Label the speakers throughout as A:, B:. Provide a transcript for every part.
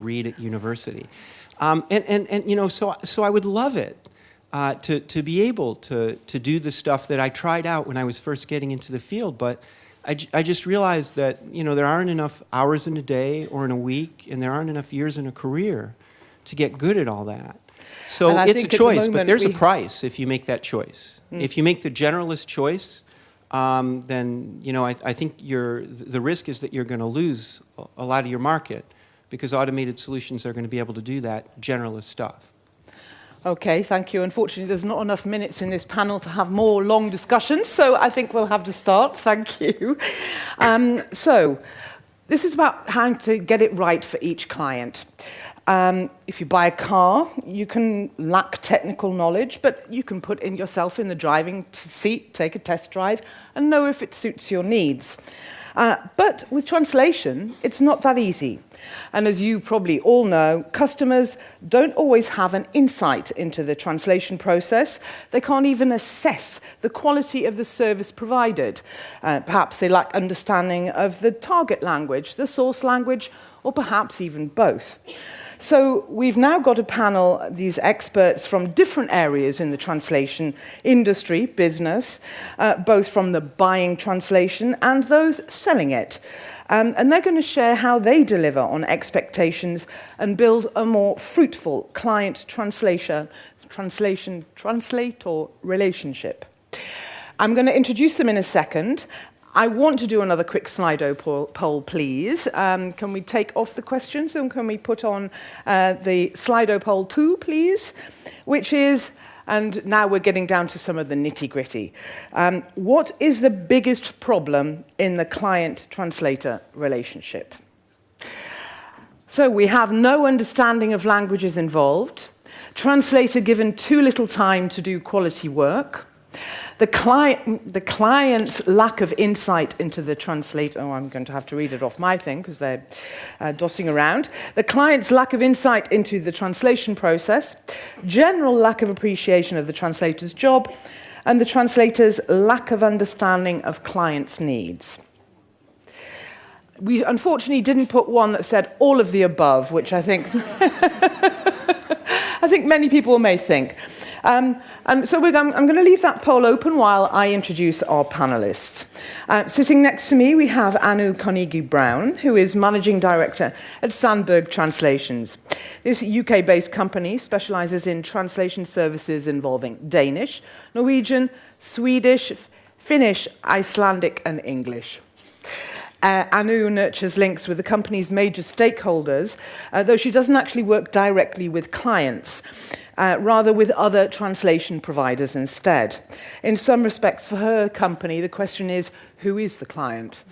A: read at university. And you know, so I would love it to be able to do the stuff that I tried out when I was first getting into the field, but I just realized that, you know, there aren't enough hours in a day or in a week, and there aren't enough years in a career to get good at all that. So it's a choice, but there's a price if you make that choice. If you make the generalist choice, then, you know, I think the risk is that you're going to lose a lot of your market, because automated solutions are going to be able to do that generalist stuff.
B: Okay, thank you. Unfortunately, there's not enough minutes in this panel to have more long discussions, so I think we'll have to start. Thank you. So this is about how to get it right for each client. If you buy a car, you can lack technical knowledge, but you can put yourself in the driving seat, take a test drive, and know if it suits your needs. But with translation, it's not that easy. And as you probably all know, customers don't always have an insight into the translation process. They can't even assess the quality of the service provided. Perhaps they lack understanding of the target language, the source language, or perhaps even both. So we've now got a panel, these experts from different areas in the translation industry, business, both from the buying translation and those selling it. And they're going to share how they deliver on expectations and build a more fruitful client translator relationship. I'm going to introduce them in a second. I want to do another quick Slido poll, please. Can we take off the questions and can we put on the Slido poll 2, please? Which is, and now we're getting down to some of the nitty-gritty. What is the biggest problem in the client-translator relationship? So we have no understanding of languages involved, translator given too little time to do quality work, the client's lack of insight into the translator. Oh, I'm going to have to read it off my thing because they're dossing around. The client's lack of insight into the translation process, general lack of appreciation of the translator's job, and the translator's lack of understanding of client's needs. We unfortunately didn't put one that said all of the above, which I think I think many people may think. And so I'm going to leave that poll open while I introduce our panelists. Sitting next to me, we have Anu Carnegie-Brown, who is Managing Director at Sandberg Translations. This UK-based company specializes in translation services involving Danish, Norwegian, Swedish, Finnish, Icelandic, and English. Anu nurtures links with the company's major stakeholders, though she doesn't actually work directly with clients. Rather with other translation providers instead. In some respects, for her company, the question is, who is the client?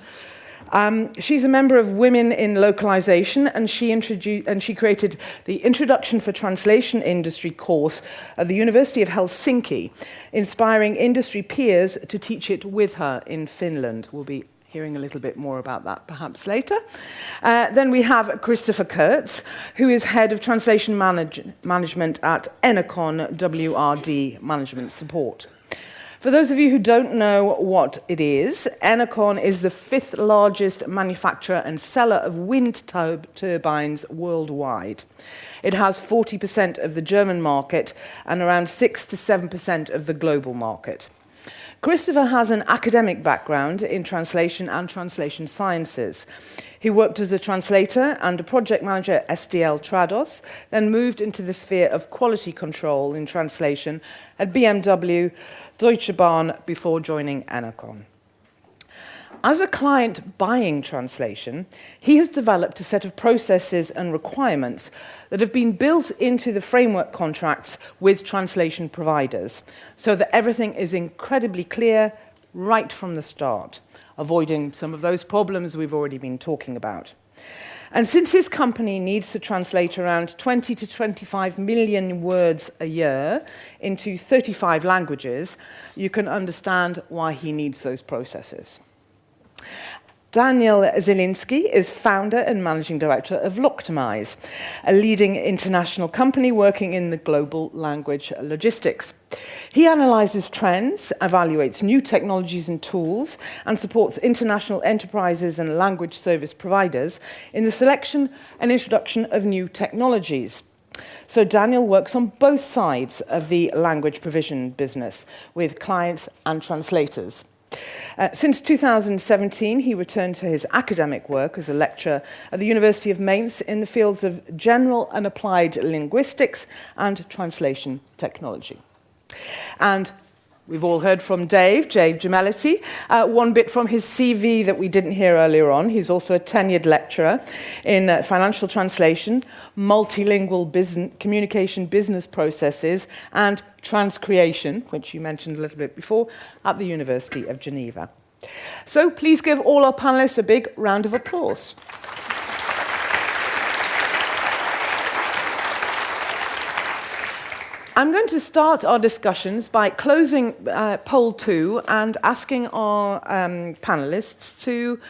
B: She's a member of Women in Localization, and she created the Introduction for Translation Industry course at the University of Helsinki, inspiring industry peers to teach it with her in Finland. We'll be hearing a little bit more about that perhaps later. Then we have Christopher Kurz, who is Head of Translation Management at ENERCON WRD Management Support. For those of you who don't know what it is, ENERCON is the 5th largest manufacturer and seller of wind turbines worldwide. It has 40% of the German market and around 6 to 7% of the global market. Christopher has an academic background in translation and translation sciences. He worked as a translator and a project manager at SDL Trados, then moved into the sphere of quality control in translation at BMW, Deutsche Bahn, before joining ENERCON. As a client buying translation, he has developed a set of processes and requirements that have been built into the framework contracts with translation providers, so that everything is incredibly clear right from the start, avoiding some of those problems we've already been talking about. And since his company needs to translate around 20 to 25 million words a year into 35 languages, you can understand why he needs those processes. Daniel Zielinski is founder and managing director of Loctimize, a leading international company working in the global language logistics. He analyzes trends, evaluates new technologies and tools, and supports international enterprises and language service providers in the selection and introduction of new technologies. So Daniel works on both sides of the language provision business with clients and translators. Since 2017, he returned to his academic work as a lecturer at the University of Mainz in the fields of general and applied linguistics and translation technology. And we've all heard from Dave JEMIELITY. One bit from his CV that we didn't hear earlier on. He's also a tenured lecturer in financial translation, multilingual communication business processes, and transcreation, which you mentioned a little bit before, at the University of Geneva. So please give all our panelists a big round of applause. I'm going to start our discussions by closing poll 2 and asking our panelists to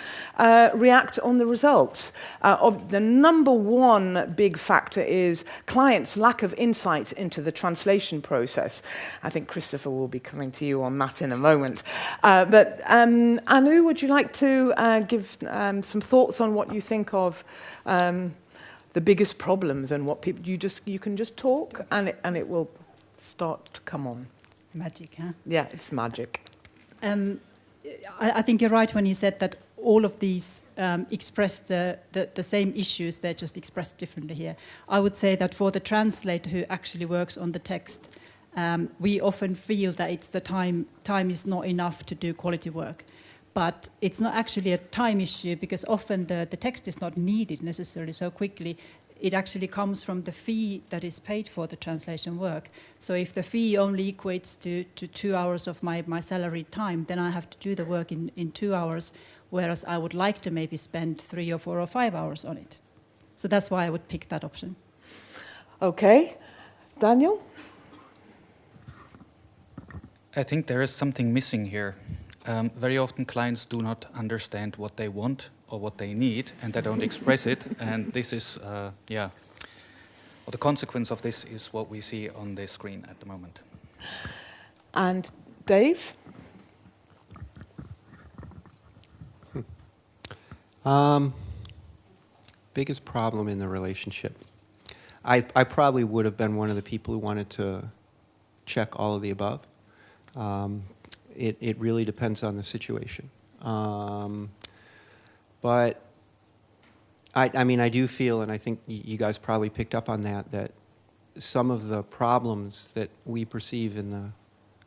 B: react on the results. The number one big factor is clients' lack of insight into the translation process. I think Christopher will be coming to you on that in a moment. But Anu, would you like to give some thoughts on what you think of the biggest problems and what people you can just talk and it will start to come on.
C: Magic, huh?
B: Yeah, it's magic.
C: I think you're right when you said that all of these express the same issues, they're just expressed differently here. I would say that for the translator who actually works on the text, we often feel that it's the time is not enough to do quality work. But it's not actually a time issue because often the text is not needed necessarily so quickly. It actually comes from the fee that is paid for the translation work. So if the fee only equates to 2 hours of my salaried time, then I have to do the work in 2 hours, whereas I would like to maybe spend 3 or 4 or 5 hours on it. So that's why I would pick that option.
B: Okay. Daniel?
D: I think there is something missing here. Very often clients do not understand what they want or what they need, and they don't express it. And this is, well, the consequence of this is what we see on the screen at the moment.
B: And Dave?
A: Biggest problem in the relationship. I probably would have been one of the people who wanted to check all of the above. It really depends on the situation. But I mean, I do feel, and I think you guys probably picked up on that some of the problems that we perceive in the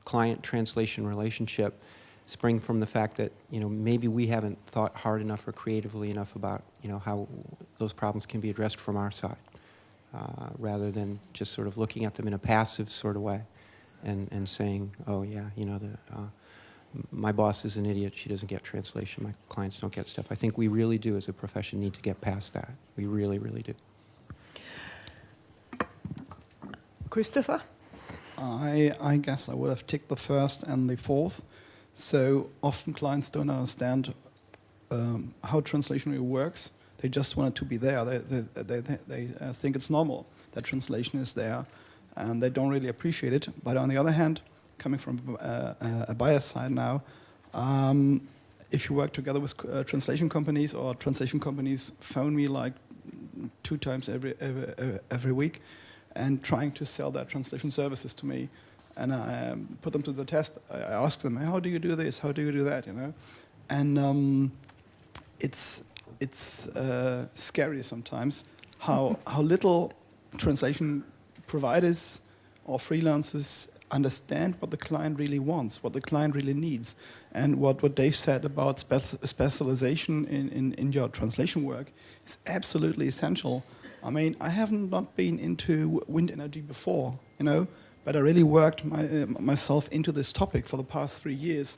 A: client-translation relationship spring from the fact that, maybe we haven't thought hard enough or creatively enough about, how those problems can be addressed from our side, rather than just sort of looking at them in a passive sort of way and saying, oh, yeah, my boss is an idiot, she doesn't get translation, my clients don't get stuff. I think we really do, as a profession, need to get past that. We really, really do.
B: Christopher?
E: I guess I would have ticked the first and the fourth. So often clients don't understand how translation really works. They just want it to be there. They think it's normal that translation is there, and they don't really appreciate it. But on the other hand, coming from a buyer's side now, if you work together with translation companies, or translation companies phone me like 2 times every week and trying to sell their translation services to me, and I put them to the test. I ask them, how do you do this? How do you do that? And it's scary sometimes how little translation providers or freelancers understand what the client really wants, what the client really needs. And what Dave said about specialization in your translation work is absolutely essential. I mean, I have not been into wind energy before, but I really worked myself into this topic for the past 3 years,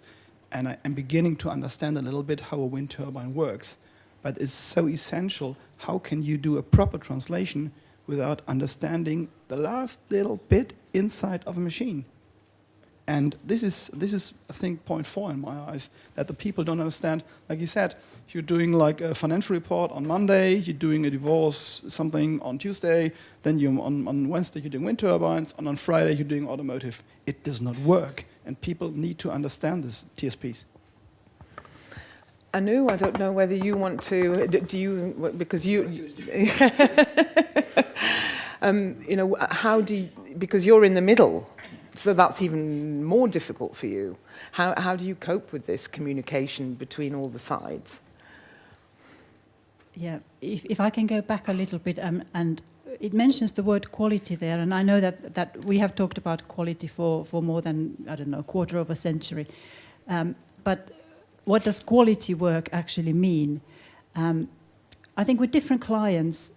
E: and I am beginning to understand a little bit how a wind turbine works. But it's so essential. How can you do a proper translation without understanding the last little bit inside of a machine? And this is I think point 4 in my eyes, that the people don't understand. Like you said, you're doing like a financial report on Monday, you're doing a divorce something on Tuesday, then you on Wednesday you're doing wind turbines, and on Friday you're doing automotive. It does not work, and people need to understand this TSPs.
B: Anu, I don't know whether you want to. Do you? Because you. You know, how do you, because you're in the middle, so that's even more difficult for you. How do you cope with this communication between all the sides?
C: Yeah, if I can go back a little bit, and it mentions the word quality there, and I know that we have talked about quality for more than, I don't know, a quarter of a century. But what does quality work actually mean? I think with different clients,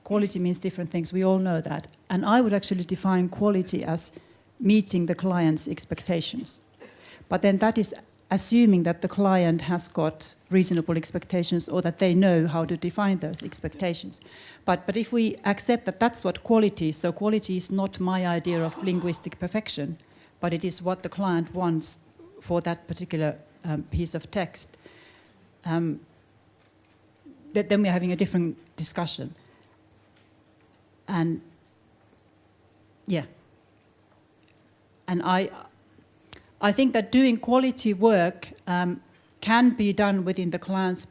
C: quality means different things. We all know that. And I would actually define quality as meeting the client's expectations. But then that is assuming that the client has got reasonable expectations or that they know how to define those expectations. But if we accept that that's what quality is, so quality is not my idea of linguistic perfection, but it is what the client wants for that particular piece of text, then we're having a different discussion. And yeah. And I think that doing quality work can be done within the client's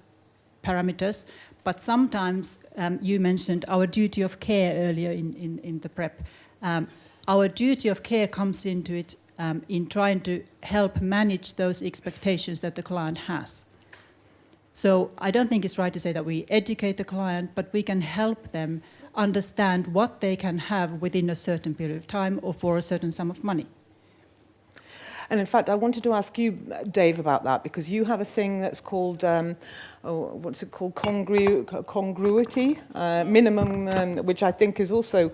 C: parameters, but sometimes you mentioned our duty of care earlier in the prep. Our duty of care comes into it in trying to help manage those expectations that the client has. So I don't think it's right to say that we educate the client, but we can help them understand what they can have within a certain period of time or for a certain sum of money.
B: And in fact, I wanted to ask you, Dave, about that, because you have a thing that's called, what's it called, congruity, minimum, which I think is also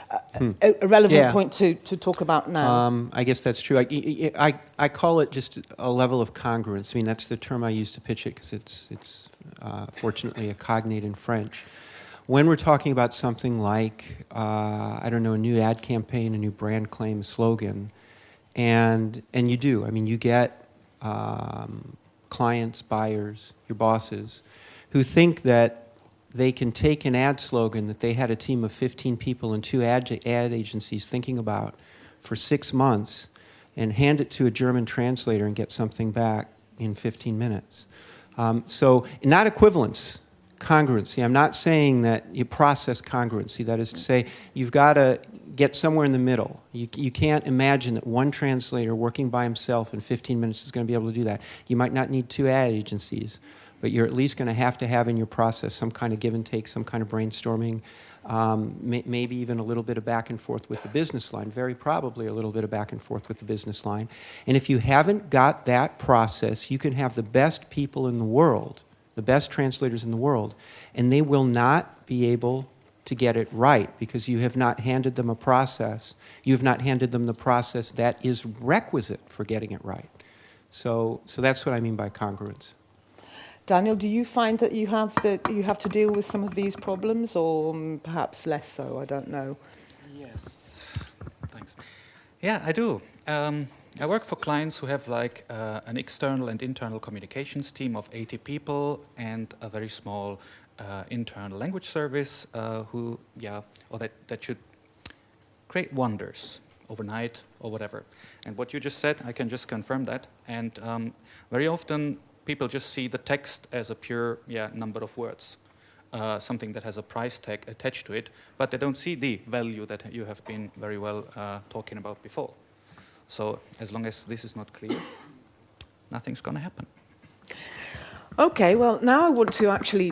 B: a relevant point to talk about now.
A: I guess that's true. I call it just a level of congruence. I mean, that's the term I use to pitch it because it's fortunately a cognate in French. When we're talking about something like, I don't know, a new ad campaign, a new brand claim, a slogan, and you do. I mean, you get clients, buyers, your bosses, who think that they can take an ad slogan that they had a team of 15 people and 2 ad agencies thinking about for 6 months and hand it to a German translator and get something back in 15 minutes. So not equivalence, congruency. I'm not saying that you process congruency. That is to say, you've got to get somewhere in the middle. You can't imagine that one translator working by himself in 15 minutes is going to be able to do that. You might not need 2 ad agencies, but you're at least going to have in your process some kind of give and take, some kind of brainstorming, maybe even a little bit of back and forth with the business line, very probably a little bit of back and forth with the business line. And if you haven't got that process, you can have the best people in the world, the best translators in the world, and they will not be able to get it right because you have not handed them a process. You have not handed them the process that is requisite for getting it right. So that's what I mean by congruence.
B: Daniel, do you find that you have to deal with some of these problems, or perhaps less so? I don't know.
D: Yes. Thanks. Yeah, I do. I work for clients who have like an external and internal communications team of 80 people and a very small internal language service that should create wonders overnight or whatever. And what you just said, I can just confirm that. And very often people just see the text as a pure number of words, something that has a price tag attached to it, but they don't see the value that you have been very well talking about before. So as long as this is not clear, nothing's going to happen.
B: Okay, well, now I want to actually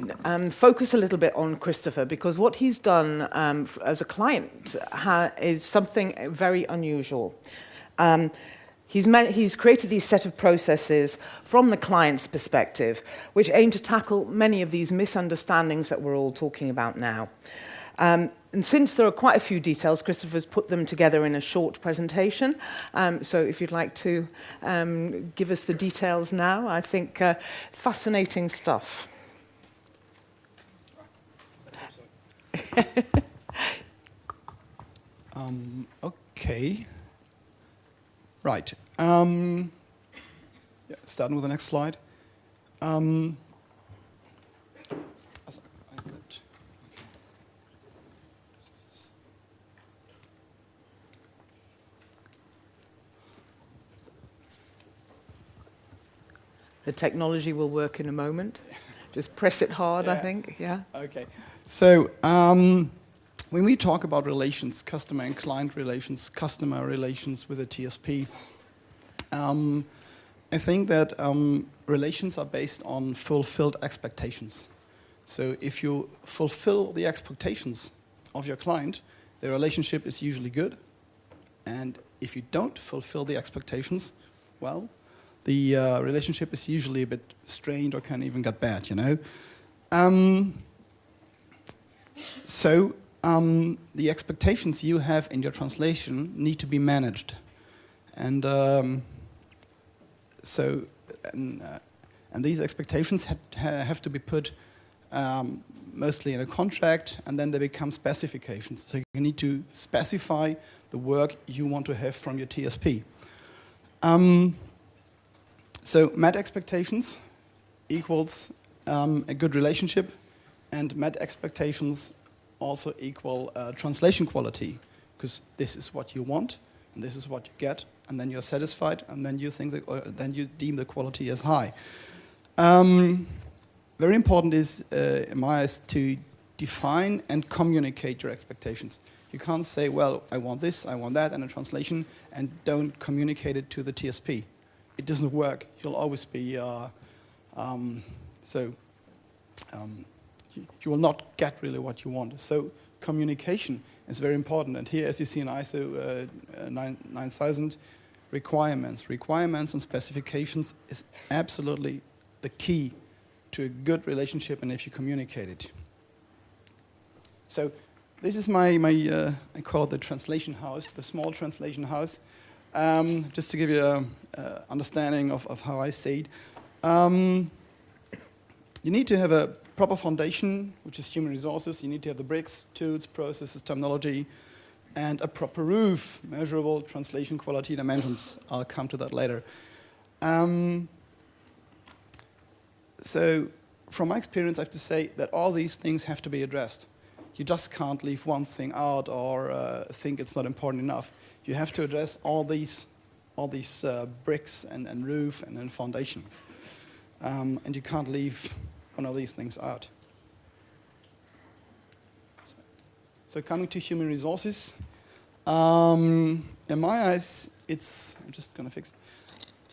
B: focus a little bit on Christopher, because what he's done as a client is something very unusual. He's created these set of processes from the client's perspective, which aim to tackle many of these misunderstandings that we're all talking about now. And since there are quite a few details, Christopher's put them together in a short presentation. So if you'd like to give us the details now, I think fascinating stuff.
E: Okay. Right. Yeah, starting with the next slide. Good.
B: The technology will work in a moment. Just press it hard, I
E: Yeah.
B: think. Yeah.
E: Okay. So when we talk about relations, customer and client relations, customer relations with a TSP, I think that relations are based on fulfilled expectations. So if you fulfill the expectations of your client, the relationship is usually good. And if you don't fulfill the expectations, well, the relationship is usually a bit strained or can even get bad, you know. So the expectations you have in your translation need to be managed. And and these expectations have to be put mostly in a contract, and then they become specifications. So you need to specify the work you want to have from your TSP. So met expectations equals a good relationship, and met expectations also equal translation quality, because this is what you want, and this is what you get, and then you're satisfied, and then you think that, then you deem the quality as high. Very important is, in my eyes, to define and communicate your expectations. You can't say, well, I want this, I want that, in a translation, and don't communicate it to the TSP. It doesn't work. You'll always be, you will not get really what you want. So communication is very important. And here, as you see in ISO 9000, requirements and specifications is absolutely the key to a good relationship, and if you communicate it. So this is my I call it the translation house, the small translation house. Just to give you an understanding of how I see it. You need to have a proper foundation, which is human resources. You need to have the bricks, tools, processes, terminology, and a proper roof, measurable translation quality dimensions. I'll come to that later. So from my experience, I have to say that all these things have to be addressed. You just can't leave one thing out or think it's not important enough. You have to address all these bricks and roof and then foundation. And you can't leave one of these things out. So coming to human resources, in my eyes, I'm just going to fix it.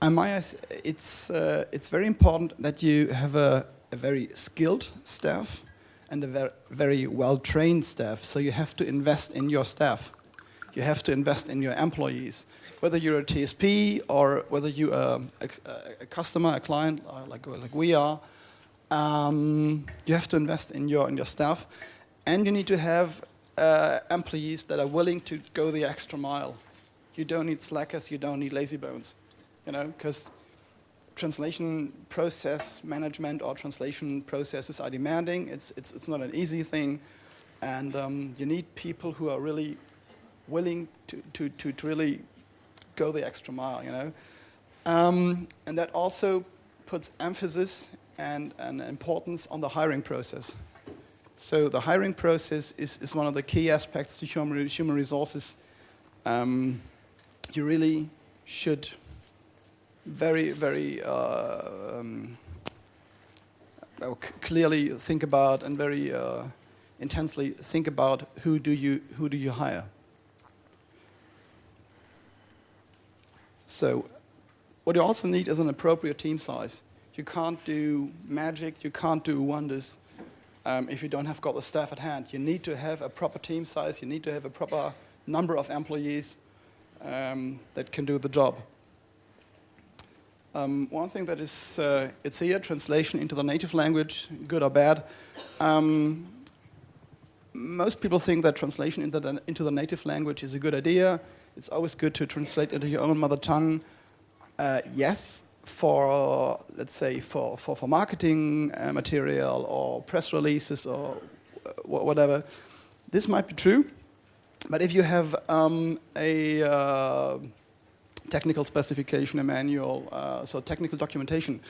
E: In my eyes, it's very important that you have a very skilled staff and a very well-trained staff. So you have to invest in your staff. You have to invest in your employees. Whether you're a TSP or whether you're a customer, a client, like we are, you have to invest in your staff. And you need to have employees that are willing to go the extra mile. You don't need slackers, you don't need lazy bones. You know, because translation process management or translation processes are demanding. It's not an easy thing, and you need people who are really willing to really go the extra mile. You know, and that also puts emphasis and importance on the hiring process. So the hiring process is one of the key aspects to human resources. You really should very clearly think about and very intensely think about who do you hire. So what you also need is an appropriate team size. You can't do magic, you can't do wonders if you don't have got the staff at hand. You need to have a proper team size, you need to have a proper number of employees that can do the job. One thing that is, it's here, translation into the native language, good or bad. Most people think that translation into the native language is a good idea. It's always good to translate into your own mother tongue. Yes, for, let's say, for marketing material or press releases or whatever. This might be true, but if you have a technical specification, a manual, so technical documentation.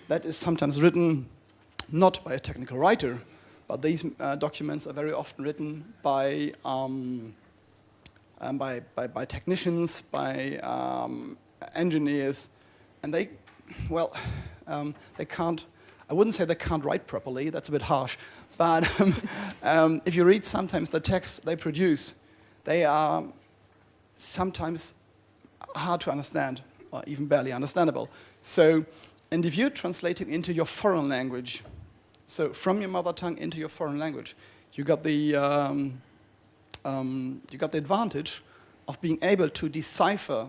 E: That is sometimes written not by a technical writer, but these documents are very often written by technicians, by engineers, and they can't. I wouldn't say they can't write properly. That's a bit harsh. But if you read sometimes the texts they produce, they are sometimes hard to understand, or even barely understandable. So, and if you're translating into your foreign language, so from your mother tongue into your foreign language, you got the advantage of being able to decipher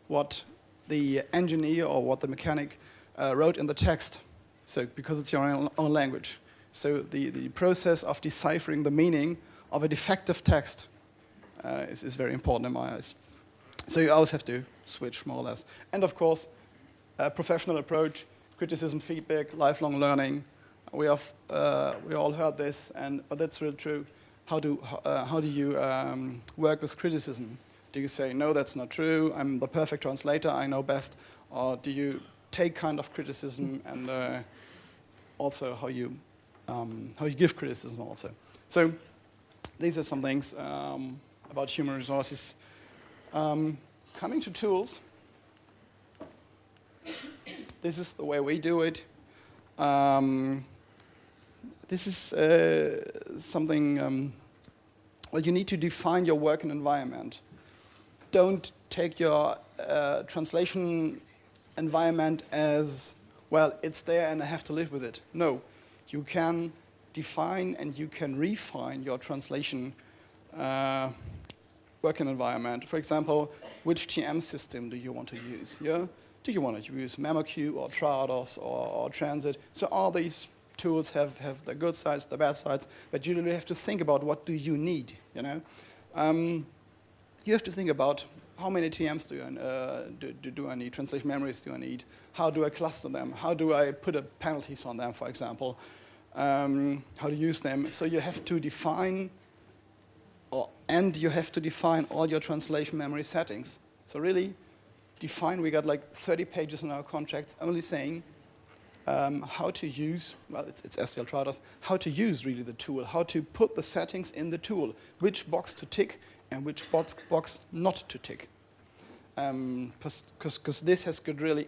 E: what the engineer or what the mechanic wrote in the text. So, because it's your own language. So the process of deciphering the meaning of a defective text is very important in my eyes. So you always have to switch more or less. And of course, a professional approach, criticism, feedback, lifelong learning. We all heard this, but that's really true. How do you work with criticism? Do you say, no, that's not true, I'm the perfect translator, I know best? Or do you take kind of criticism and also how you give criticism also? So these are some things about human resources. Coming to tools, this is the way we do it. This is something, well, you need to define your working environment. Don't take your translation environment as, well, it's there and I have to live with it. No, you can define and you can refine your translation working environment. For example, which TM system do you want to use? Yeah? Do you want to use MemoQ or Trados or Transit? So all these tools have the good sides, the bad sides, but you really have to think about what do you need, you know? You have to think about how many TMs do I need, translation memories do I need, how do I cluster them, how do I put penalties on them, for example, how to use them. So you have to define, and you have to define all your translation memory settings. So really define, we got like 30 pages in our contracts only saying how to use, well, it's STL Trados, how to use really the tool, how to put the settings in the tool, which box to tick and which box not to tick. Because this has good really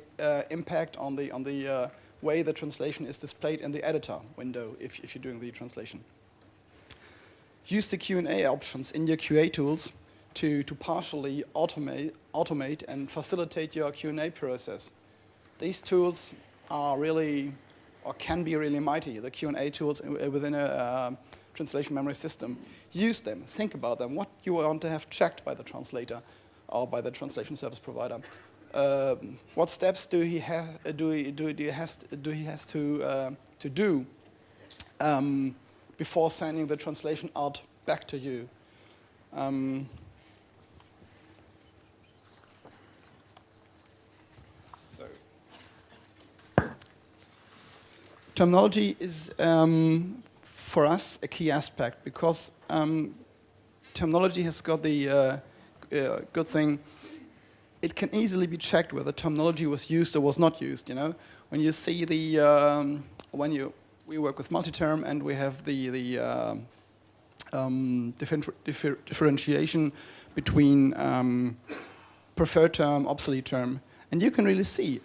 E: impact on the way the translation is displayed in the editor window if you're doing the translation. Use the Q&A options in your QA tools to partially automate and facilitate your Q&A process. These tools are really, or can be really mighty, the Q&A tools within a translation memory system. Use them, think about them, what you want to have checked by the translator or by the translation service provider. What steps do he has to do before sending the translation out back to you? Terminology is, for us, a key aspect because terminology has got the good thing. It can easily be checked whether terminology was used or was not used. You know, when you see the we work with multi-term and we have the differentiation between preferred term, obsolete term, and you can really see.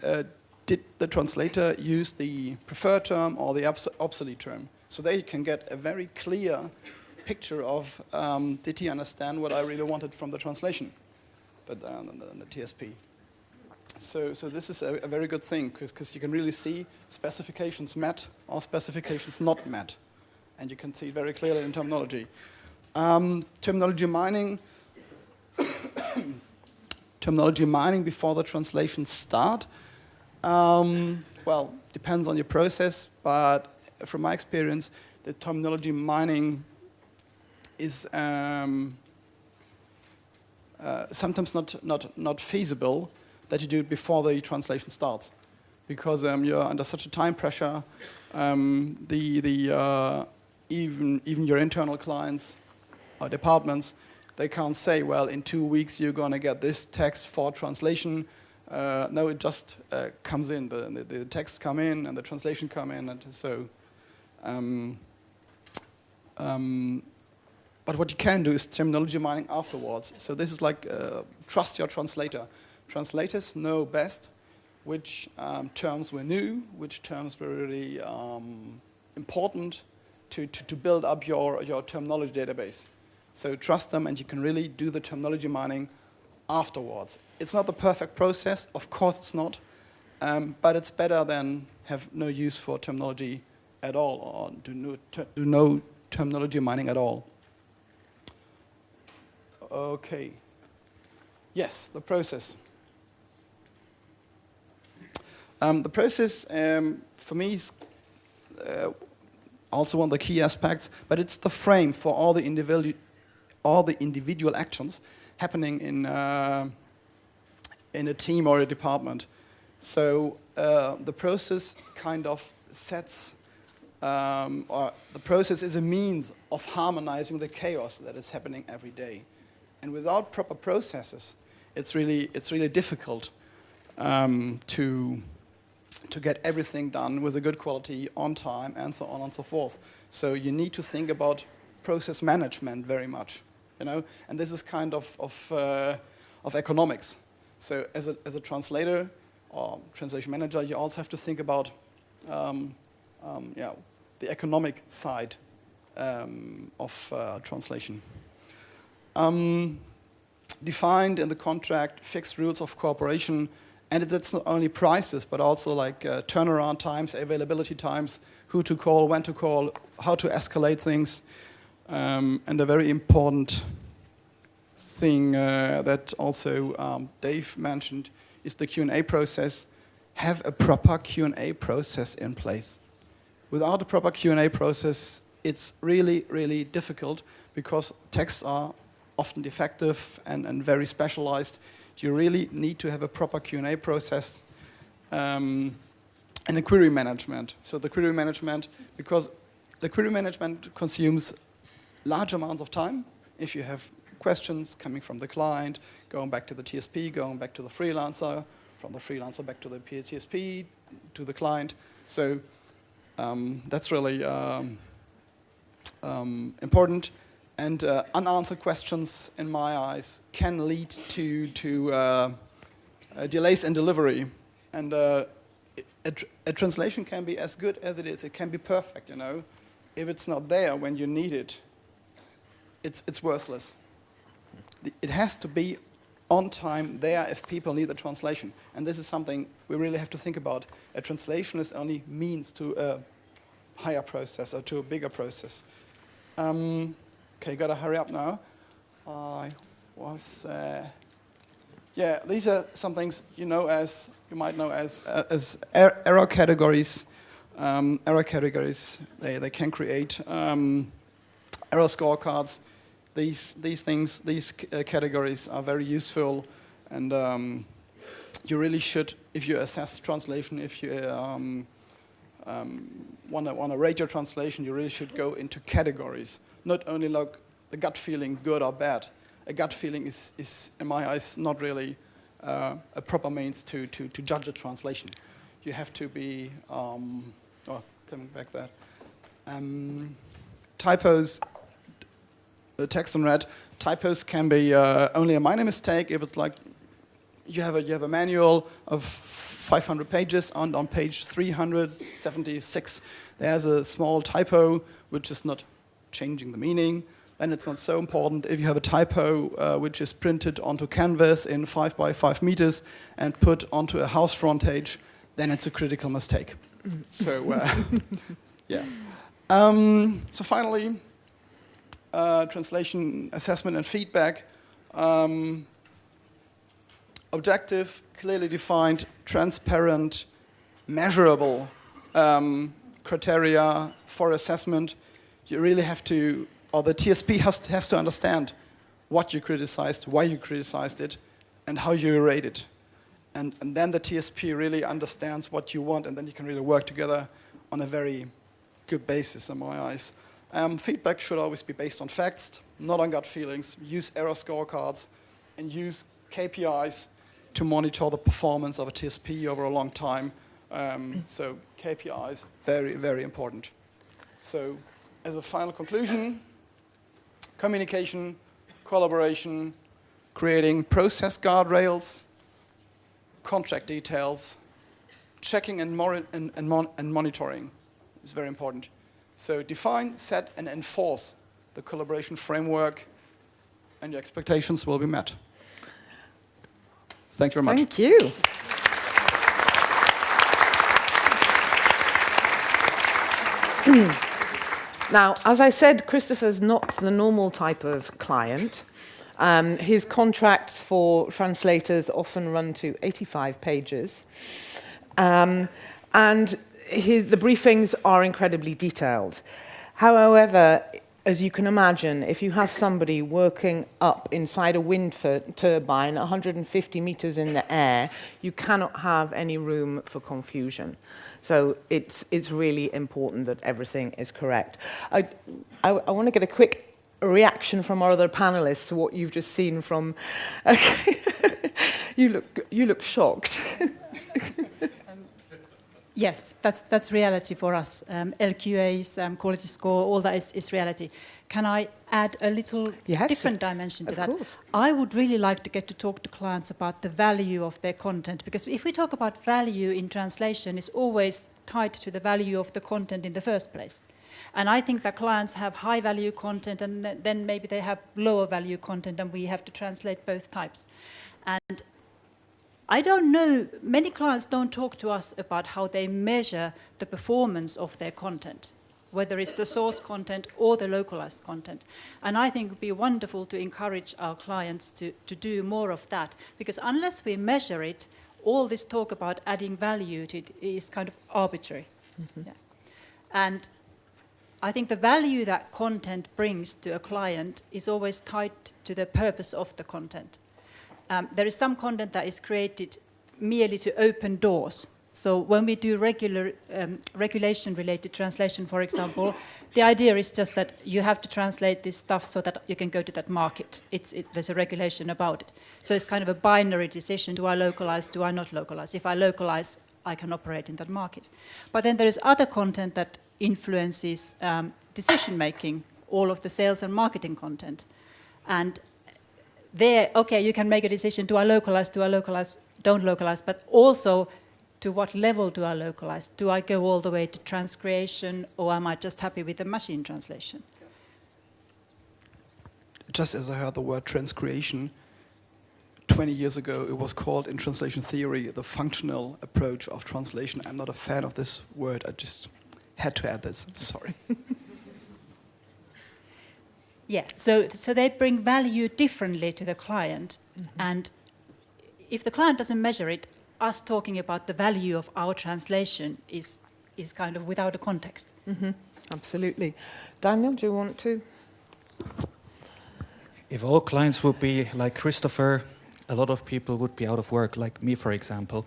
E: Did the translator use the preferred term or the obsolete term? So they can get a very clear picture of did he understand what I really wanted from the translation, but the TSP. So this is a very good thing because you can really see specifications met or specifications not met, and you can see it very clearly in terminology. Terminology mining. Terminology mining before the translation start. Well, depends on your process, but from my experience, the terminology mining is sometimes not feasible that you do it before the translation starts, because you're under such a time pressure. Even your internal clients or departments They can't say, well, in 2 weeks you're going to get this text for translation. No, it just comes in. The texts come in and the translation come in, and so. But what you can do is terminology mining afterwards. So this is like trust your translator. Translators know best which terms were new, which terms were really important to build up your terminology database. So trust them, and you can really do the terminology mining afterwards. It's not the perfect process, of course it's not, but it's better than have no use for terminology at all, or do no terminology mining at all. Okay. Yes, the process. The process, for me, is also one of the key aspects, but it's the frame for all the individual actions happening in a team or a department. So the process kind of sets, or the process is a means of harmonizing the chaos that is happening every day. And without proper processes, it's really difficult to get everything done with a good quality on time and so on and so forth. So you need to think about process management very much, you know. And this is kind of economics. So as a translator or translation manager, you also have to think about the economic side of translation. Defined in the contract fixed rules of cooperation, and that's not only prices, but also like turnaround times, availability times, who to call, when to call, how to escalate things, and a very important thing that also Dave mentioned is the Q&A process. Have a proper Q&A process in place. Without a proper Q&A process, it's really, really difficult because texts are often defective and very specialized. You really need to have a proper Q&A process and a query management. So the query management, because the query management consumes large amounts of time. If you have questions coming from the client, going back to the TSP, going back to the freelancer, from the freelancer back to the TSP, to the client. So that's really important. And unanswered questions, in my eyes, can lead to delays in delivery. And a translation can be as good as it is. It can be perfect, you know. If it's not there when you need it, it's worthless. It has to be on time there if people need the translation. And this is something we really have to think about. A translation is only means to a higher process or to a bigger process. Okay, gotta hurry up now. These are some things you might know as error categories. Error categories, they can create error scorecards. These categories are very useful, and you really should, if you assess translation, if you want to rate your translation, you really should go into categories. Not only like the gut feeling, good or bad. A gut feeling is in my eyes, not really a proper means to judge a translation. You have to be, coming back there. Typos, the text in red, typos can be only a minor mistake if it's like you have a manual of 500 pages, and on page 376 there's a small typo which is not changing the meaning, then it's not so important. If you have a typo which is printed onto canvas in 5 by 5 meters and put onto a house frontage, then it's a critical mistake. So, yeah. So finally, translation assessment and feedback. Objective, clearly defined, transparent, measurable criteria for assessment. You really have to, or the TSP has to understand what you criticized, why you criticized it, and how you rate it. And then the TSP really understands what you want, and then you can really work together on a very good basis, in my eyes. Feedback should always be based on facts, not on gut feelings. Use error scorecards and use KPIs to monitor the performance of a TSP over a long time. So KPIs, very, very important. So as a final conclusion, communication, collaboration, creating process guardrails, contract details, checking and monitoring is very important. So define, set, and enforce the collaboration framework, and your expectations will be met. Thank you very much.
B: Thank you. Now, as I said, Christopher's not the normal type of client. His contracts for translators often run to 85 pages. And the briefings are incredibly detailed. However, as you can imagine, if you have somebody working up inside a wind turbine 150 meters in the air, you cannot have any room for confusion. So it's really important that everything is correct. I want to get a quick reaction from our other panelists to what you've just seen from... Okay. You look shocked.
C: Yes, that's reality for us. LQAs, quality score, all that is reality. Can I add a little different dimension to that?
B: Of course.
C: I would really like to get to talk to clients about the value of their content, because if we talk about value in translation, it's always tied to the value of the content in the first place. And I think that clients have high value content, and then maybe they have lower value content, and we have to translate both types. And I don't know, many clients don't talk to us about how they measure the performance of their content, whether it's the source content or the localized content. And I think it would be wonderful to encourage our clients to do more of that, because unless we measure it, all this talk about adding value to it is kind of arbitrary. Mm-hmm. Yeah. And I think the value that content brings to a client is always tied to the purpose of the content. There is some content that is created merely to open doors. So when we do regular regulation-related translation, for example, the idea is just that you have to translate this stuff so that you can go to that market. There's a regulation about it. So it's kind of a binary decision. Do I localize? Do I not localize? If I localize, I can operate in that market. But then there is other content that influences decision-making, all of the sales and marketing content. And there, okay, you can make a decision, do I localize, don't localize, but also to what level do I localize? Do I go all the way to transcreation, or am I just happy with the machine translation?
E: Just as I heard the word transcreation, 20 years ago it was called in translation theory the functional approach of translation. I'm not a fan of this word, I just had to add this, sorry.
C: Yeah, so they bring value differently to the client. Mm-hmm. And if the client doesn't measure it, us talking about the value of our translation is kind of without a context.
B: Mm-hmm. Absolutely. Daniel, do you want to?
D: If all clients would be like Christopher, a lot of people would be out of work, like me, for example,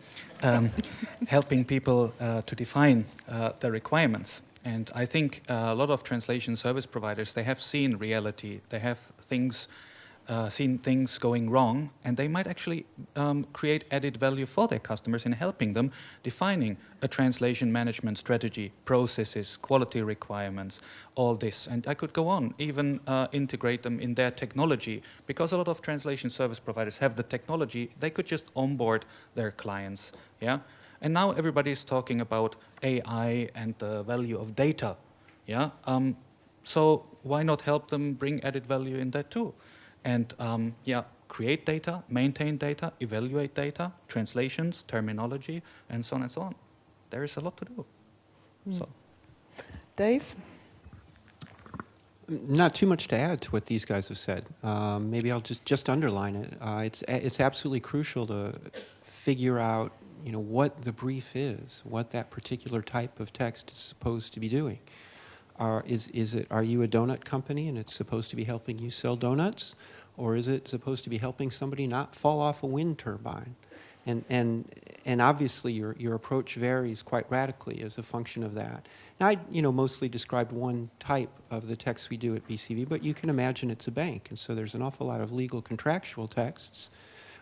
D: helping people to define the requirements. And I think a lot of translation service providers, they have seen reality, they have seen things going wrong, and they might actually create added value for their customers in helping them defining a translation management strategy, processes, quality requirements, all this. And I could go on, even integrate them in their technology, because a lot of translation service providers have the technology, they could just onboard their clients, yeah? And now everybody is talking about AI and the value of data. Yeah? So why not help them bring added value in that too? And create data, maintain data, evaluate data, translations, terminology, and so on and so on. There is a lot to do. So,
B: Dave?
A: Not too much to add to what these guys have said. Maybe I'll just underline it. It's absolutely crucial to figure out what the brief is, what that particular type of text is supposed to be doing. Are you a donut company and it's supposed to be helping you sell donuts? Or is it supposed to be helping somebody not fall off a wind turbine? And obviously your approach varies quite radically as a function of that. Now, I mostly described one type of the text we do at BCV, but you can imagine it's a bank, and so there's an awful lot of legal contractual texts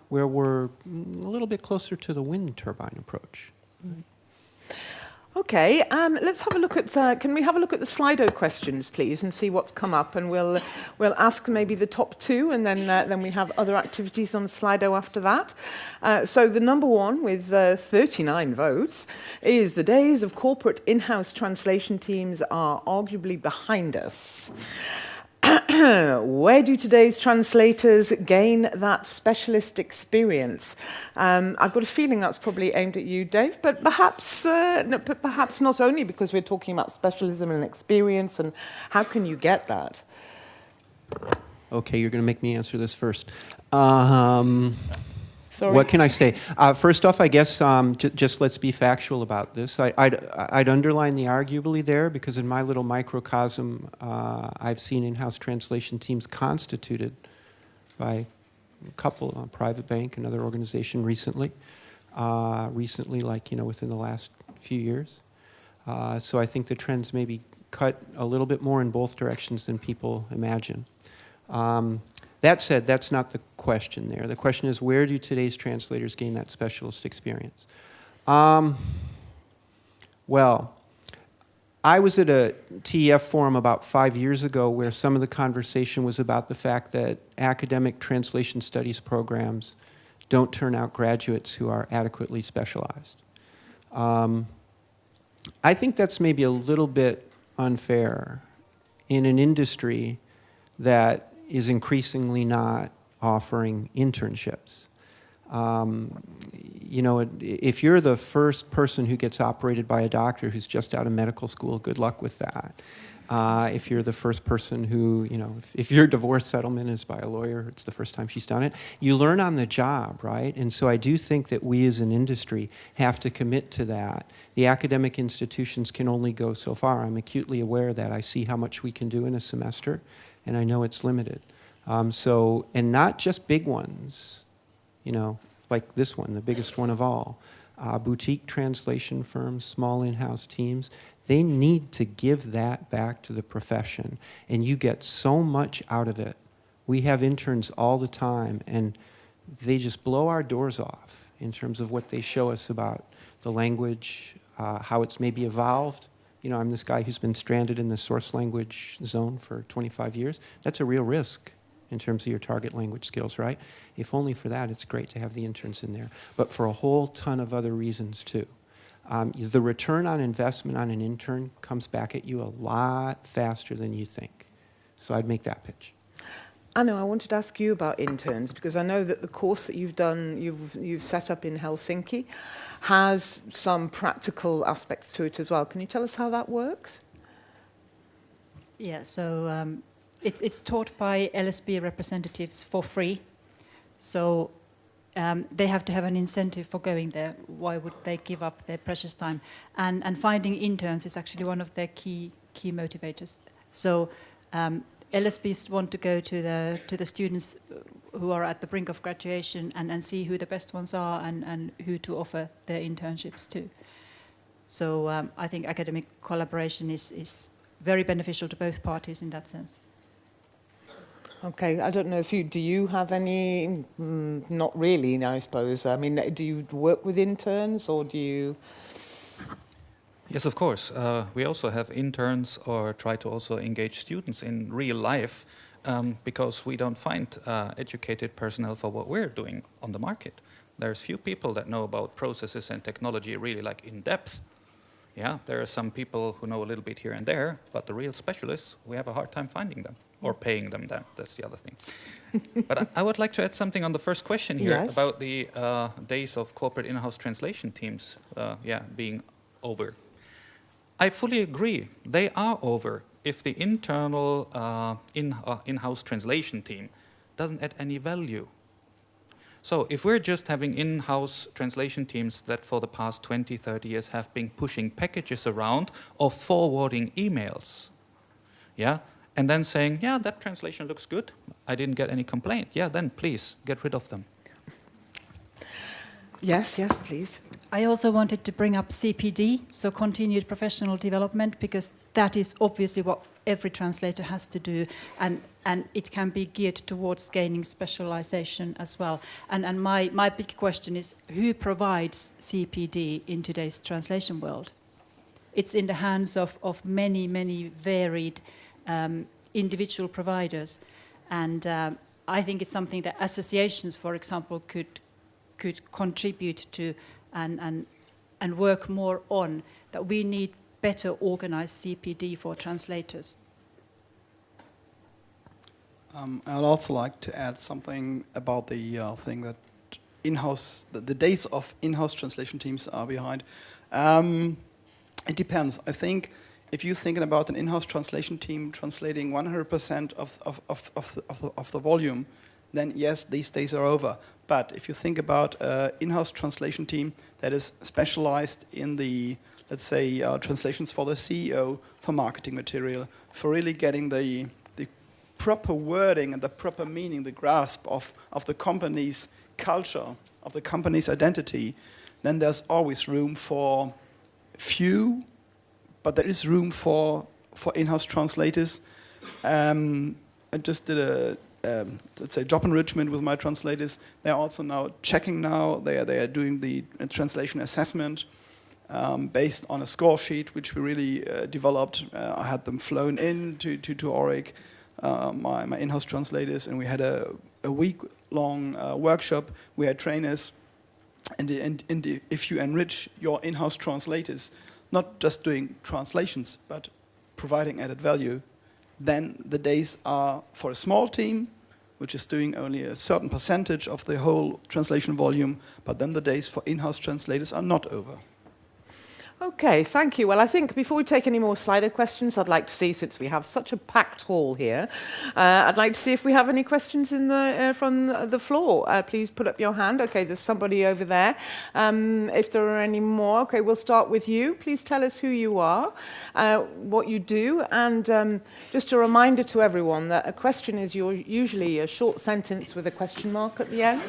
A: where we're a little bit closer to the wind turbine approach.
B: Okay, let's have a look at, can we have a look at the Slido questions, please, and see what's come up? And we'll ask maybe the top two, and then we have other activities on Slido after that. So the number one with 39 votes is the days of corporate in-house translation teams are arguably behind us. Where do today's translators gain that specialist experience? I've got a feeling that's probably aimed at you, Dave, but perhaps not only, because we're talking about specialism and experience, and how can you get that?
A: Okay, you're going to make me answer this first.
B: Sorry.
A: What can I say? First off, I guess just let's be factual about this. I'd underline the arguably there, because in my little microcosm, I've seen in-house translation teams constituted by a couple, a private bank, another organization recently, like, within the last few years. So I think the trends maybe cut a little bit more in both directions than people imagine. That said, that's not the question there. The question is, where do today's translators gain that specialist experience? Well, I was at a TEF forum about 5 years ago where some of the conversation was about the fact that academic translation studies programs don't turn out graduates who are adequately specialized. I think that's maybe a little bit unfair in an industry that is increasingly not offering internships. If you're the first person who gets operated by a doctor who's just out of medical school, good luck with that. If you're the first person who, if your divorce settlement is by a lawyer, it's the first time she's done it, you learn on the job, right? And so I do think that we as an industry have to commit to that. The academic institutions can only go so far. I'm acutely aware of that. I see how much we can do in a semester, and I know it's limited. And not just big ones, like this one, the biggest one of all. Boutique translation firms, small in-house teams, they need to give that back to the profession. And you get so much out of it. We have interns all the time, and they just blow our doors off in terms of what they show us about the language, how it's maybe evolved. I'm this guy who's been stranded in the source language zone for 25 years. That's a real risk in terms of your target language skills, right? If only for that, it's great to have the interns in there. But for a whole ton of other reasons, too. The return on investment on an intern comes back at you a lot faster than you think. So I'd make that pitch.
B: Anu, I wanted to ask you about interns, because I know that the course that you've done, you've set up in Helsinki, has some practical aspects to it as well. Can you tell us how that works?
C: Yeah, so it's taught by LSB representatives for free. So they have to have an incentive for going there. Why would they give up their precious time? And finding interns is actually one of their key motivators. So LSBs want to go to the students who are at the brink of graduation and see who the best ones are and who to offer their internships to. So I think academic collaboration is very beneficial to both parties in that sense.
B: Okay, I don't know if do you have any, not really, I suppose. I mean, do you work with interns, or do you?
D: Yes, of course. We also have interns, or try to also engage students in real life, because we don't find educated personnel for what we're doing on the market. There's few people that know about processes and technology really like in depth. Yeah, there are some people who know a little bit here and there, but the real specialists, we have a hard time finding them or paying them. That's the other thing. But I would like to add something on the first question here. Yes. About the days of corporate in-house translation teams being over. I fully agree. They are over if the internal in-house translation team doesn't add any value. So if we're just having in-house translation teams that for the past 20, 30 years have been pushing packages around or forwarding emails, and then saying, yeah, that translation looks good, I didn't get any complaint, then please get rid of them.
B: Yes, yes, please.
C: I also wanted to bring up CPD, so continued professional development, because that is obviously what every translator has to do, and it can be geared towards gaining specialization as well. And my big question is, who provides CPD in today's translation world? It's in the hands of many, many varied individual providers, and I think it's something that associations, for example, could contribute to and work more on, that we need better organized CPD for translators.
E: I'd also like to add something about the thing that the days of in-house translation teams are behind. It depends. I think if you're thinking about an in-house translation team translating 100% of the volume, then yes, these days are over. But if you think about an in-house translation team that is specialized in the, let's say, translations for the CEO, for marketing material, for really getting the proper wording and the proper meaning, the grasp of the company's culture, of the company's identity, then there's always room for few, but there is room for in-house translators. I just did a let's say job enrichment with my translators. They're also now checking now. They are doing the translation assessment based on a score sheet which we really developed. I had them flown in to Auric, my in-house translators, and we had a week-long workshop. We had trainers, and if you enrich your in-house translators, not just doing translations, but providing added value, then the days are for a small team, which is doing only a certain percentage of the whole translation volume, but then the days for in-house translators are not over.
B: Okay, thank you. Well, I think before we take any more Slido questions, I'd like to see, since we have such a packed hall here, I'd like to see if we have any questions in from the floor. Please put up your hand. Okay, there's somebody over there. If there are any more, okay, we'll start with you. Please tell us who you are, what you do, and just a reminder to everyone that a question is usually a short sentence with a question mark at the end.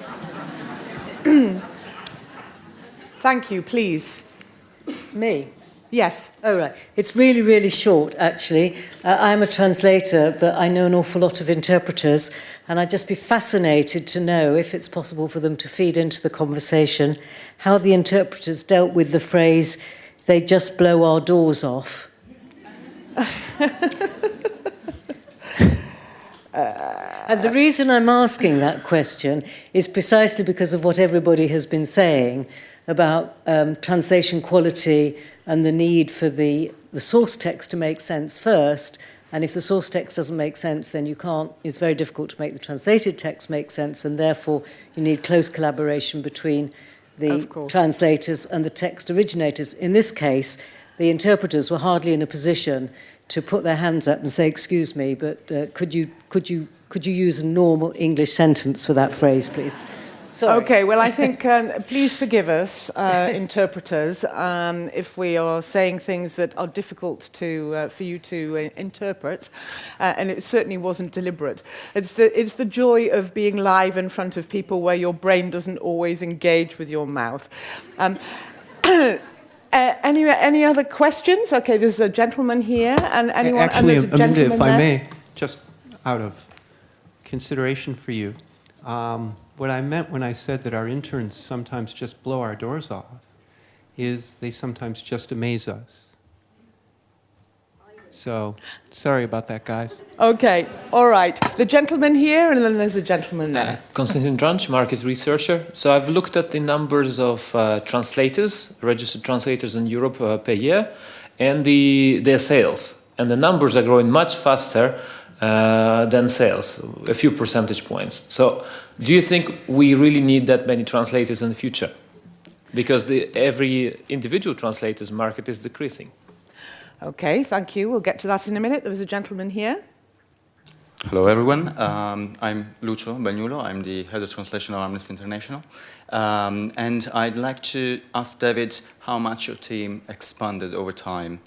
B: Thank you, please.
F: Me?
B: Yes.
F: Oh, right. It's really, really short, actually. I'm a translator, but I know an awful lot of interpreters, and I'd just be fascinated to know if it's possible for them to feed into the conversation how the interpreters dealt with the phrase, "they just blow our doors off." And the reason I'm asking that question is precisely because of what everybody has been saying about translation quality and the need for the source text to make sense first. And if the source text doesn't make sense, then it's very difficult to make the translated text make sense, and therefore you need close collaboration between the translators and the text originators. In this case, the interpreters were hardly in a position to put their hands up and say, "Excuse me, but could you use a normal English sentence for that phrase, please?" Sorry.
B: Okay, well, I think, please forgive us, interpreters, if we are saying things that are difficult for you to interpret, and it certainly wasn't deliberate. It's the joy of being live in front of people where your brain doesn't always engage with your mouth. Any other questions? Okay, there's a gentleman here, and anyone?
A: Actually,
B: and there's a gentleman
A: Aminda, if I
B: there.
A: may, just out of consideration for you, what I meant when I said that our interns sometimes just blow our doors off is they sometimes just amaze us. So, sorry about that, guys.
B: Okay, all right. The gentleman here, and then there's a gentleman there.
G: Konstantin Dranch, market researcher. So I've looked at the numbers of translators, registered translators in Europe per year, and their sales. And the numbers are growing much faster than sales, a few percentage points. So do you think we really need that many translators in the future? Because every individual translator's market is decreasing.
B: Okay, thank you. We'll get to that in a minute. There was a gentleman here.
H: Hello, everyone. I'm Lucio Bagnulo. I'm the head of translation of Amnesty International. And I'd like to ask David how much your team expanded over time.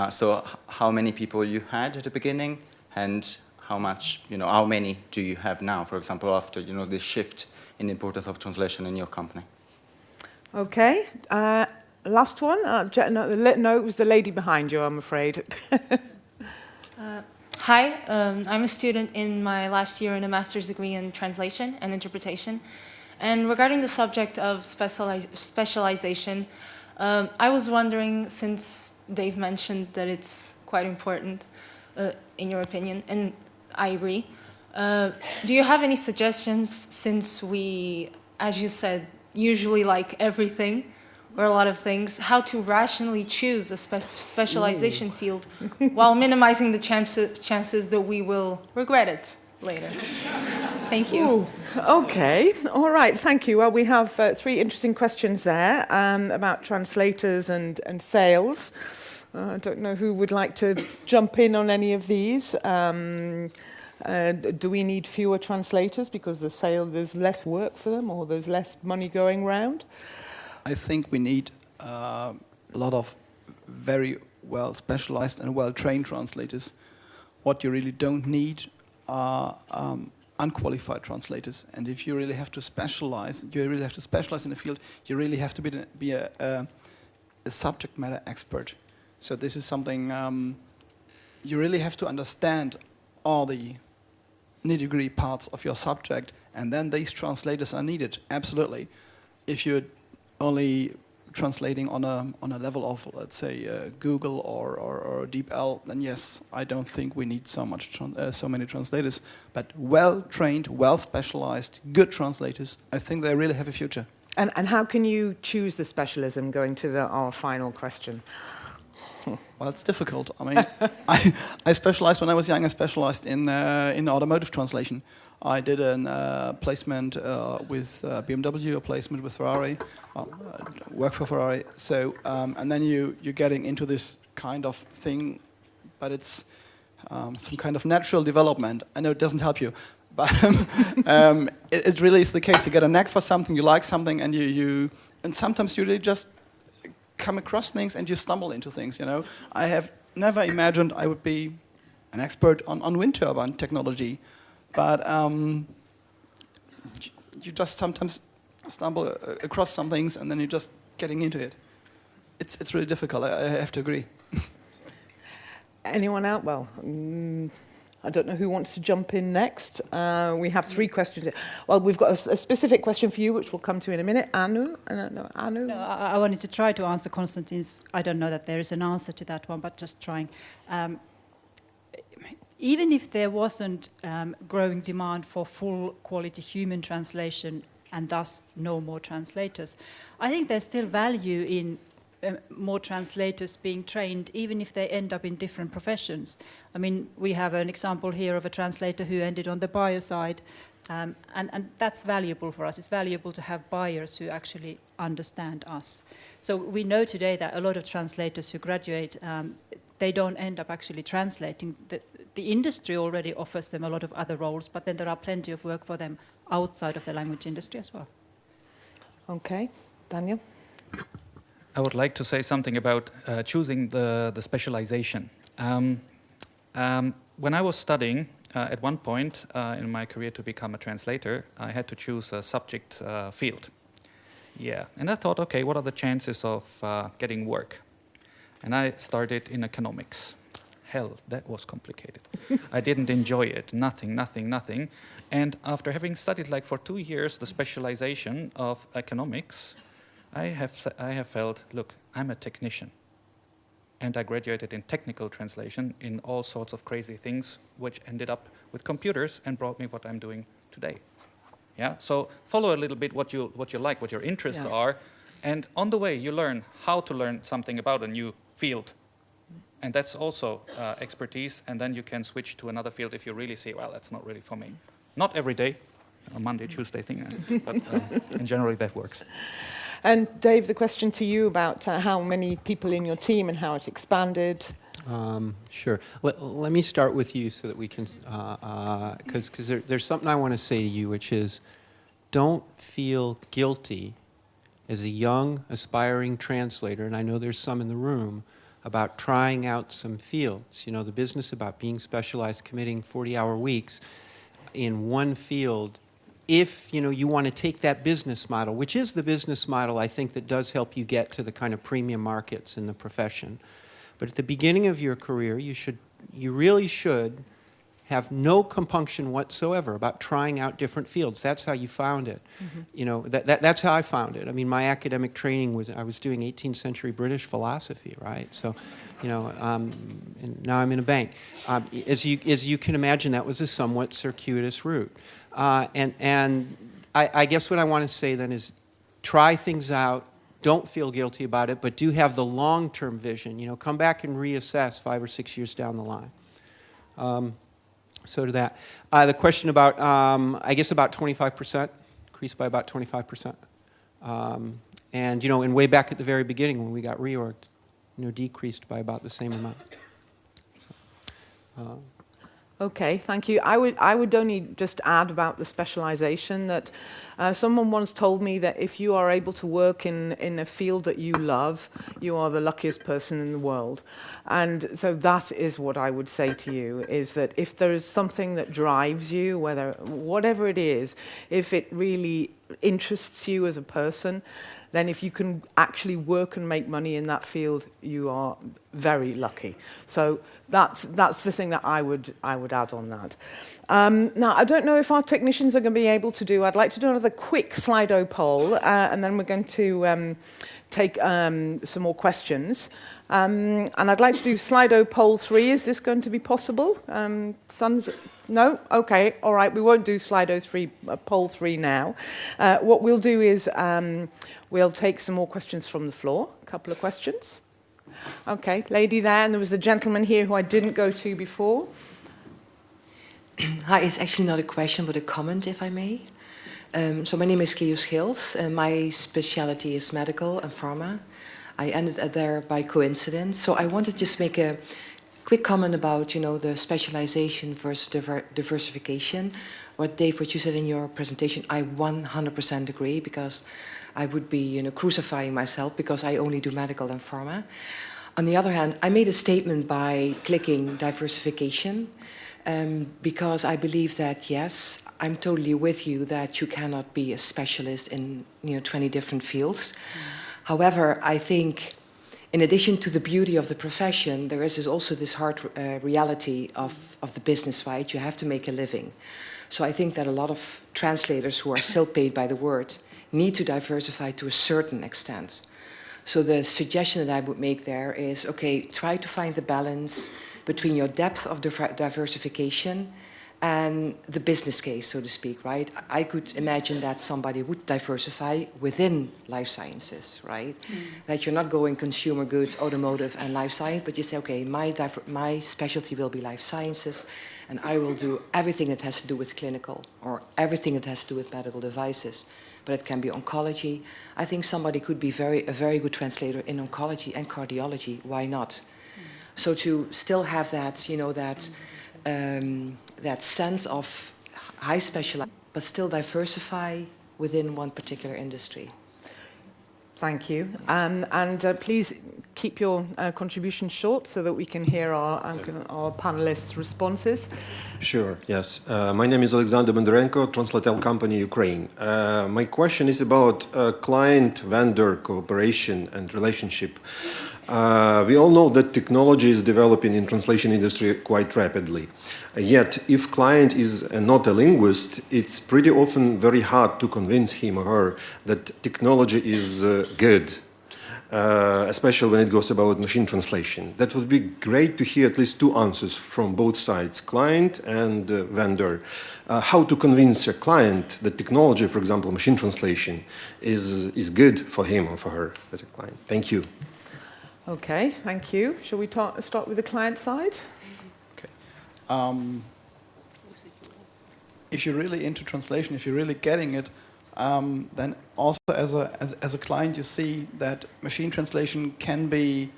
H: So how many people you had at the beginning, and how many do you have now, for example, after, the shift in the importance of translation in your company?
B: Okay. Last one. No, it was the lady behind you, I'm afraid.
I: Hi, I'm a student in my last year in a master's degree in translation and interpretation. And regarding the subject of specialization, I was wondering, since Dave mentioned that it's quite important, in your opinion, and I agree, do you have any suggestions, since we, as you said, usually like everything, or a lot of things, how to rationally choose a specialization field while minimizing the chances that we will regret it later? Thank you.
B: Ooh, okay, all right, thank you. Well, we have 3 interesting questions there about translators and sales. I don't know who would like to jump in on any of these. Do we need fewer translators because there's less work for them, or there's less money going round?
E: I think we need a lot of very well specialized and well trained translators. What you really don't need are unqualified translators. And if you really have to specialize, in a field, you really have to be a subject matter expert. So this is something you really have to understand all the nitty-gritty parts of your subject, and then these translators are needed, absolutely. If you're only translating on a level of, let's say, Google or DeepL, then yes, I don't think we need so many translators. But well-trained, well-specialized, good translators, I think they really have a future.
B: And how can you choose the specialism, going to our final question?
E: Well, it's difficult. I mean, I specialized when I was young. I specialized in automotive translation. I did a placement with BMW, a placement with Ferrari, work for Ferrari. So, and then you're getting into this kind of thing, but it's some kind of natural development. I know it doesn't help you, but it really is the case. You get a knack for something, you like something, and and sometimes you really just come across things and you stumble into things, you know. I have never imagined I would be an expert on wind turbine technology, but you just sometimes stumble across some things and then you're just getting into it. It's really difficult, I have to agree.
B: Anyone out? Well, I don't know who wants to jump in next. We have 3 questions. Well, we've got a specific question for you, which we'll come to in a minute. Anu? Anu?
C: No, I wanted to try to answer Konstantin's. I don't know that there is an answer to that one, but just trying. Even if there wasn't growing demand for full quality human translation and thus no more translators, I think there's still value in more translators being trained, even if they end up in different professions. I mean, we have an example here of a translator who ended on the buyer side, and that's valuable for us. It's valuable to have buyers who actually understand us. So we know today that a lot of translators who graduate, they don't end up actually translating. The industry already offers them a lot of other roles, but then there are plenty of work for them outside of the language industry as well.
B: Okay, Daniel?
D: I would like to say something about choosing the specialization. When I was studying, at one point in my career to become a translator, I had to choose a subject field. Yeah, and I thought, okay, what are the chances of getting work? And I started in economics. Hell, that was complicated. I didn't enjoy it, nothing. And after having studied like for 2 years the specialization of economics, I have felt, look, I'm a technician. And I graduated in technical translation in all sorts of crazy things, which ended up with computers and brought me what I'm doing today. Yeah, so follow a little bit what you like, what your interests are, and on the way you learn how to learn something about a new field. And that's also expertise, and then you can switch to another field if you really see, well, that's not really for me. Not every day, a Monday, Tuesday thing, but in general that works.
B: And Dave, the question to you about how many people in your team and how it expanded.
A: Sure. Let me start with you so that we can, because there's something I want to say to you, which is, don't feel guilty as a young, aspiring translator, and I know there's some in the room, about trying out some fields. You know, the business about being specialized, committing 40-hour weeks in one field if you want to take that business model, which is the business model I think that does help you get to the kind of premium markets in the profession. But at the beginning of your career, you really should have no compunction whatsoever about trying out different fields. That's how you found it. That's how I found it. I mean, my academic training I was doing 18th century British philosophy, right? So, and now I'm in a bank. As you can imagine, that was a somewhat circuitous route. And I guess what I want to say then is try things out. Don't feel guilty about it, but do have the long-term vision. Come back and reassess 5 or 6 years down the line. So to that. The question about, I guess about 25%, increased by about 25%. And way back at the very beginning when we got reorged, decreased by about the same amount. So,
B: Okay, thank you. I would only just add about the specialization that someone once told me that if you are able to work in a field that you love, you are the luckiest person in the world. And so that is what I would say to you, is that if there is something that drives you, whatever it is, if it really interests you as a person, then if you can actually work and make money in that field, you are very lucky. So that's the thing that I would add on that. Now, I don't know if our technicians are going to be able to do. I'd like to do another quick Slido poll, and then we're going to take some more questions. And I'd like to do Slido poll 3. Is this going to be possible? Thumbs? No? Okay, all right. We won't do Slido 3, poll 3 now. What we'll do is we'll take some more questions from the floor. A couple of questions. Okay, lady there, and there was the gentleman here who I didn't go to before.
J: Hi, it's actually not a question, but a comment, if I may. So my name is Cleo Schils, and my specialty is medical and pharma. I ended there by coincidence. So I wanted to just make a quick comment about, the specialization versus diversification. What you said in your presentation, I 100% agree, because I would be, crucifying myself because I only do medical and pharma. On the other hand, I made a statement by clicking diversification, because I believe that, yes, I'm totally with you that you cannot be a specialist in 20 different fields. However, I think in addition to the beauty of the profession, there is also this hard reality of the business, right? You have to make a living. So I think that a lot of translators who are still paid by the word need to diversify to a certain extent. So the suggestion that I would make there is, okay, try to find the balance between your depth of diversification and the business case, so to speak, right? I could imagine that somebody would diversify within life sciences, right? That you're not going consumer goods, automotive, and life science, but you say, okay, my specialty will be life sciences, and I will do everything that has to do with clinical, or everything that has to do with medical devices. But it can be oncology. I think somebody could be a very good translator in oncology and cardiology. Why not? So to still have that, that sense of high specialization, but still diversify within one particular industry.
B: Thank you. And please keep your contribution short so that we can hear our panelists' responses.
K: Sure, yes. My name is Alexander Bondarenko, Translatel Company, Ukraine. My question is about client-vendor cooperation and relationship. We all know that technology is developing in translation industry quite rapidly. Yet, if client is not a linguist, it's pretty often very hard to convince him or her that technology is good, especially when it goes about machine translation. That would be great to hear at least two answers from both sides, client and vendor. How to convince a client that technology, for example, machine translation, is good for him or for her as a client. Thank you.
B: Okay, thank you. Shall we start with the client side?
E: Okay. If you're really into translation, if you're really getting it, then also as a client, you see that machine translation can be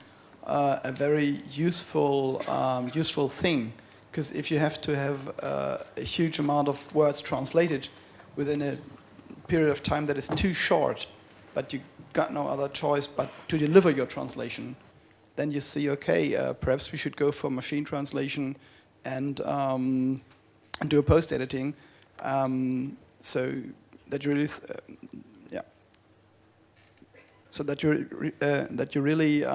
E: a very useful thing, because if you have to have a huge amount of words translated within a period of time that is too short, but you got no other choice but to deliver your translation, then you see, okay, perhaps we should go for machine translation and do a post-editing. so that you really, yeah. So that you really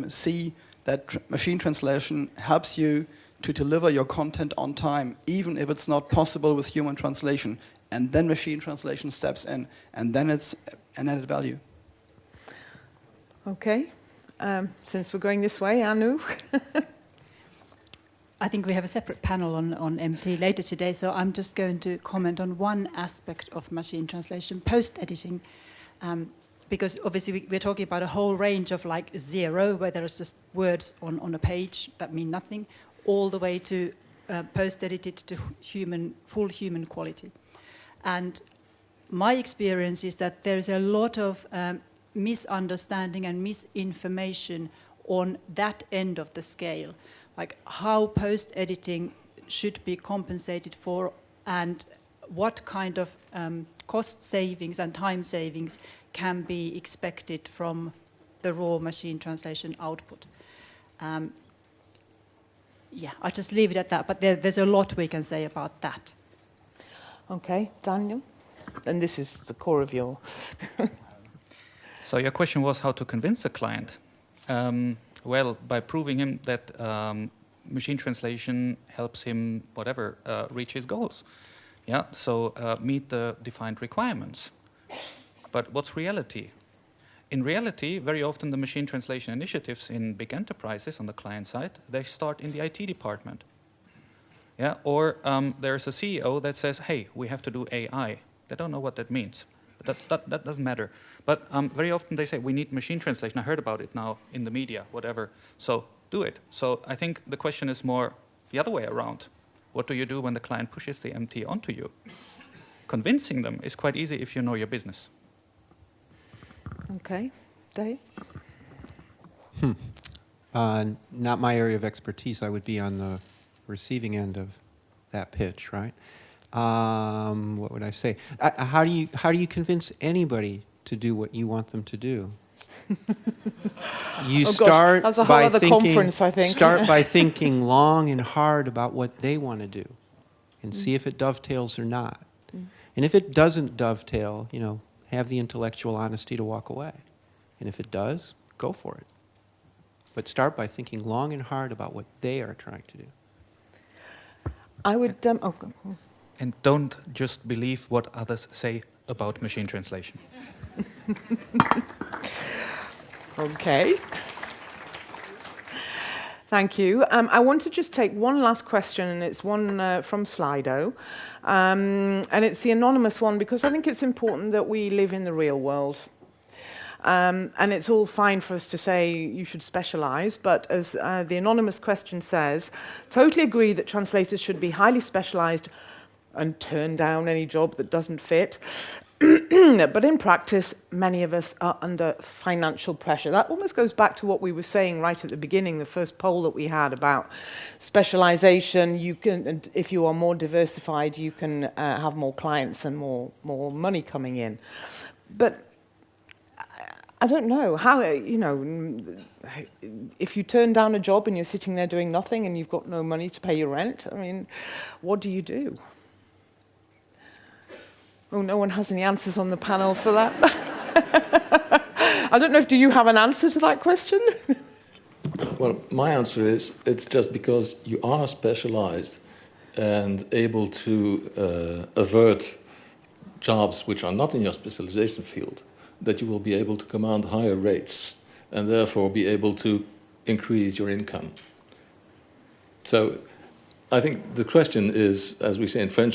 E: see that machine translation helps you to deliver your content on time, even if it's not possible with human translation. And then machine translation steps in, and then it's an added value.
B: Okay. Since we're going this way, Anu.
C: I think we have a separate panel on MT later today, so I'm just going to comment on one aspect of machine translation, post-editing, because obviously we're talking about a whole range of like 0, where there is just words on a page that mean nothing, all the way to post-edited to full human quality. And my experience is that there is a lot of misunderstanding and misinformation on that end of the scale, like how post-editing should be compensated for and what kind of cost savings and time savings can be expected from the raw machine translation output. Yeah, I'll just leave it at that, but there's a lot we can say about that.
B: Okay, Daniel? And this is the core of your...
D: So your question was how to convince a client. Well, by proving him that machine translation helps him, whatever, reach his goals. Yeah, so meet the defined requirements. But what's reality? In reality, very often the machine translation initiatives in big enterprises on the client side, they start in the IT department. Yeah, or there's a CEO that says, hey, we have to do AI. They don't know what that means. But that doesn't matter. But very often they say, we need machine translation. I heard about it now in the media, whatever. So do it. So I think the question is more the other way around. What do you do when the client pushes the MT onto you? Convincing them is quite easy if you know your business.
B: Okay, Dave?
A: Not my area of expertise. I would be on the receiving end of that pitch, right? What would I say? How do you convince anybody to do what you want them to do? You start
B: that's a whole other conference, I think.
A: Start by thinking long and hard about what they want to do, and see if it dovetails or not. And if it doesn't dovetail, have the intellectual honesty to walk away. And if it does, go for it. But start by thinking long and hard about what they are trying to do.
B: I would...
D: And don't just believe what others say about machine translation.
B: Okay. Thank you. I want to just take one last question, and it's one from Slido. And it's the anonymous one, because I think it's important that we live in the real world. And it's all fine for us to say you should specialize, but as the anonymous question says, totally agree that translators should be highly specialized and turn down any job that doesn't fit. But in practice, many of us are under financial pressure. That almost goes back to what we were saying right at the beginning, the first poll that we had about specialization. You can, and if you are more diversified, you can have more clients and more money coming in. But I don't know how, if you turn down a job and you're sitting there doing nothing and you've got no money to pay your rent, I mean, what do you do? Oh, no one has any answers on the panel for that. I don't know do you have an answer to that question?
L: Well, my answer is it's just because you are specialized and able to avert jobs which are not in your specialization field, that you will be able to command higher rates and therefore be able to increase your income. So I think the question is, as we say in French,